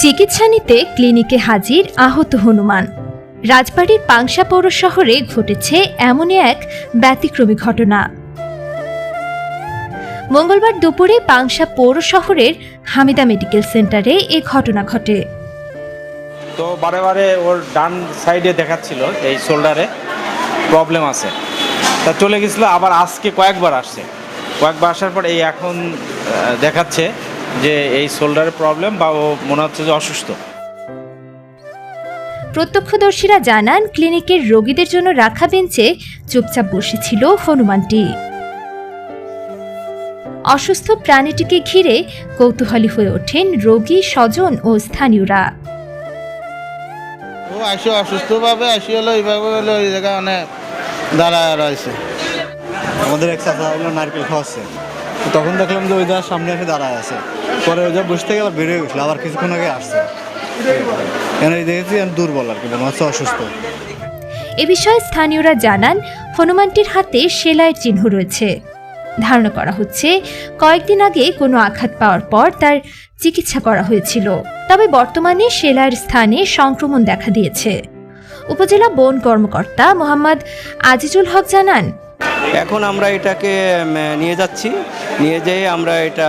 চিকিৎসা নিতে ক্লিনিকে হাজির আহত হনুমান। রাজবাড়ীর পাংশা পৌর শহরে ঘটেছে এমনই এক ব্যতিক্রমী ঘটনা। মঙ্গলবার দুপুরে পাংশা পৌর শহরের হামিদা মেডিকেল সেন্টারে এই ঘটনা ঘটে। তো বারে বারে ওর ডান সাইডে দেখাচ্ছিল এই শোল্ডারে প্রবলেম আছে, তা চলে গেছিলো। আবার আজকে কয়েকবার আসার পর এই এখন দেখাচ্ছে যে এই শোল্ডারে প্রবলেম বা ও মনে হচ্ছে যে অসুস্থ। প্রত্যক্ষদর্শীরা জানান, ক্লিনিকের রোগীদের জন্য রাখা বেঞ্চে চুপচাপ বসেছিল হনুমানটি। অসুস্থ প্রাণীটিকে ঘিরে কৌতূহলী হয়ে ওঠেন রোগী, স্বজন ও স্থানীয়রা। ও অসুস্থভাবে হলো এইভাবে হলো ওই জায়গায় অনেক দাঁড়ায় রয়েছে। আমাদের এক চাচা হলো নারকেল খাওয়াচ্ছে, তখন দেখলাম যে ওই জায়গার সামনে এসে দাঁড়ায় আছে। পরে ওই জায়গায় বসে থেকে আবার বেরিয়ে গেছিলো, আবার কিছুক্ষণ আগে আসছে। এখানে দেখেছি দুর্বল আর কি, মনে হচ্ছে অসুস্থ। এ বিষয়ে স্থানীয়রা জানান, হনুমানটির হাতে সেলাইয়ের চিহ্ন রয়েছে। ধারণা করা হচ্ছে কয়েকদিন আগে কোনো আঘাত পাওয়ার পর তার চিকিৎসা করা হয়েছিল, তবে বর্তমানে সেলাইয়ের স্থানে সংক্রমণ দেখা দিয়েছে। উপজেলা বন কর্মকর্তা মোহাম্মদ আজিজুল হক জানান, এখন আমরা এটাকে নিয়ে যাচ্ছি, নিয়ে যেয়ে আমরা এটা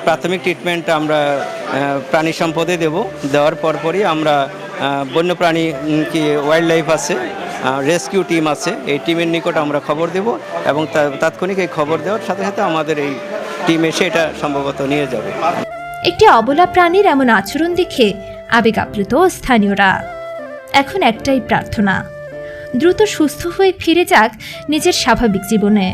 প্রাথমিক ট্রিটমেন্ট আমরা প্রাণী সম্পদে দেওয়ার পরপরই আমরা বন্যপ্রাণী কি ওয়াইল্ড লাইফ আছে, রেস্কিউ টিম আছে, এই টিমের নিকট আমরা খবর দেব এবং তাৎক্ষণিক এই খবর দেওয়ার সাথে সাথে আমাদের এই টিম এসে এটা সম্ভবত নিয়ে যাবে। একটি অবলা প্রাণীর এমন আচরণ দেখে আবেগ আপ্লুত স্থানীয়রা। এখন একটাই প্রার্থনা, দ্রুত সুস্থ হয়ে ফিরে যাক নিজের স্বাভাবিক জীবনে।